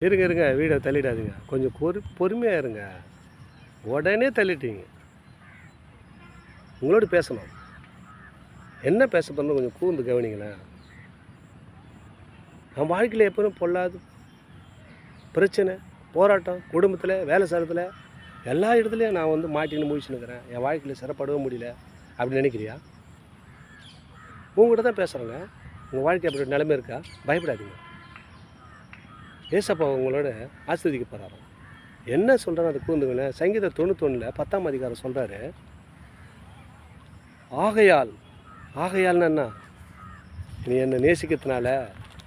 இருங்க இருங்க, வீடை தள்ளிடாதீங்க. கொஞ்சம் பொறுமையாக இருங்க. உடனே தள்ளிட்டீங்க. உங்களோடு பேசணும். என்ன பேச போறோம்னு கொஞ்சம் கூர்ந்து கவனிங்களேன். நம்ம வாழ்க்கையில் எப்போதும் பொல்லாது பிரச்சனை, போராட்டம், குடும்பத்தில், வேலை ஸ்தலத்தில், எல்லா இடத்துலையும் நான் வந்து மாட்டின்னு முழிச்சுன்னுக்கிறேன். என் வாழ்க்கையில் சிறப்படவே முடியல அப்படின்னு நினைக்கிறியா? உங்கள்கிட்ட தான் பேசுகிறேங்க. உங்கள் வாழ்க்கை அப்படி நிலைமை இருக்கா? பயப்படாதீங்க. ஏசப்பா உங்களோட ஆசீர்வதிக்க போகிறாராம். என்ன சொல்கிறாரு அதை கூர்ந்துங்களேன். சங்கீதம் 91 10ஆம் அதிகாரம் சொல்கிறாரு, ஆகையால் ஆகையால்னா என்ன? நீ என்னை நேசிக்கிறதுனால,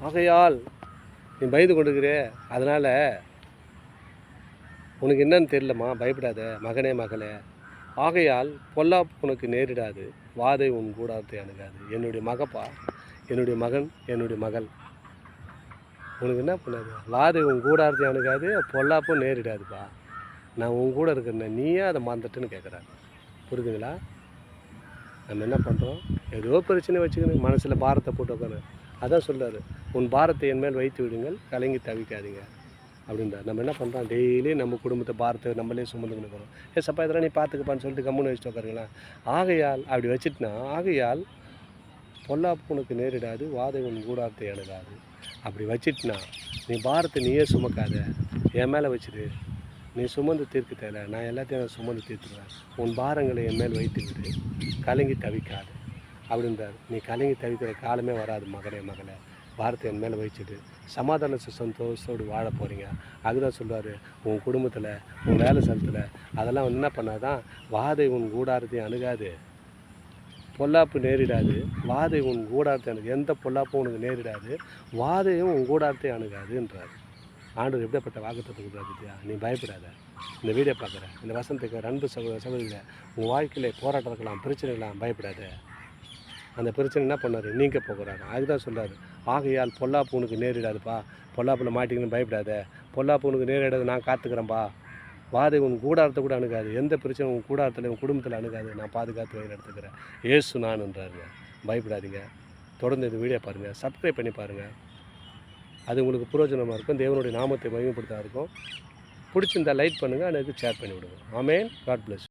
ஆகையால் நீ பயந்து கொண்டுக்கிறே, அதனால் உனக்கு என்னன்னு தெரியலம்மா, பயப்படாத மகனே மகளே. ஆகையால் பொல்லாப்பு உனக்கு நேரிடாது, வாதை உன் கூடாரத்தை அணுகாது. என்னுடைய மகப்பா, என்னுடைய மகன், என்னுடைய மகள், உனக்கு என்ன பண்ணாது? வாதை உன் கூடாரத்தை அணுகாது, பொல்லாப்பும் நேரிடாதுப்பா. நான் உன் கூட இருக்கிறேன், நீயே அதை மறந்துட்டுன்னு கேட்குறாரு. புரியுதுங்களா? நம்ம என்ன பண்ணுறோம்? ஏதோ பிரச்சனை வச்சுக்கணும், மனசில் பாரத்தை போட்டு உட்காந்து. அதான் சொல்கிறார், உன் பாரத்தை என் மேல் வைத்து விடுங்கள், கலங்கி தவிக்காதீங்க அப்படின்றார். நம்ம என்ன பண்ணுறோம்? டெய்லி நம்ம குடும்பத்தை பாரத்தை நம்மளே சுமந்து கொண்டுக்கிறோம். சப்பா இதெல்லாம் நீ பார்த்துக்கப்பான்னு சொல்லிட்டு கம்முன்னு வச்சுட்டு உட்காருங்களா. ஆகையால் அப்படி வச்சுட்டுனா, ஆகையால் பொல்லாப்பு உனக்கு நேரிடாது, வாதை உன் கூடாரத்தை அணுகாது. அப்படி வச்சிட்டுனா நீ பாரத்தை நீயே சுமக்காத, என் மேலே வச்சுடு. நீ சுமந்து தீர்க்க தேவை, நான் எல்லாத்தையும் நான் சுமந்து தீர்த்துருவேன். உன் பாரங்களை என் மேல் வைத்து விடு, கலங்கி தவிக்காது அப்படின்றார். நீ கலங்கி தவிக்கிற காலமே வராது மகனே மகளே. பாரத்தை என் மேலே வச்சுட்டு சமாதான சந்தோஷத்தோடு வாழ போகிறீங்க. அதுதான் சொல்லுவார், உன் குடும்பத்தில், உன் வேலை ஸ்தலத்தில் அதெல்லாம் என்ன பண்ணாதான், வாதை உன் கூடாரத்தையும் அணுகாது, பொல்லாப்பு நேரிடாது. வாதை உன் கூடாரத்தை அணுகு. எந்த பொல்லாப்பும் உனக்கு நேரிடாது, வாதையும் உன் கூடாரத்தை அணுகாதுன்றார். ஆண்டவர் எப்படிப்பட்ட வாக்குத்தத்தம் கொடுக்குறாரு பத்தியா? நீ பயப்படாத. இந்த வீடியோ பார்க்குற இந்த வசனத்துக்கு அன்பு சகோதரிகளை, உங்கள் வாழ்க்கையில் போராட்டம் இருக்கலாம், பிரச்சனை இருக்கலாம், பயப்படாத. அந்த பிரச்சனை என்ன பண்ணார்? நீங்க போகிறாரு. அதுதான் சொல்கிறார், ஆகையால் பொல்லாப்பு உனக்கு நேரிடாதுப்பா. பொல்லாப்பில் மாட்டிங்கன்னு பயப்படாத. பொல்லாப்பு உனக்கு நேரிடாது, நான் காத்துக்கிறேன்ப்பா. வாதை உன் கூடாரத்தை கூட அணுகாது. எந்த பிரச்சனை உன் கூடாரத்தில், உன் குடும்பத்தில் அணுகாது. நான் பாதுகாத்து வழி நடத்துக்கிறேன். ஏசு நான்ன்றாருங்க. பயப்படாதீங்க. தொடர்ந்து இந்த வீடியோ பாருங்கள், சப்ஸ்கிரைப் பண்ணி பாருங்கள். அது உங்களுக்கு பிரயோஜனமாக இருக்கும். தேவனுடைய நாமத்தை மகிமைப்படுத்தா இருக்கும். பிடிச்சிருந்தால் லைக் பண்ணுங்கள், எனக்கு ஷேர் பண்ணி விடுங்க. ஆமென். God plus.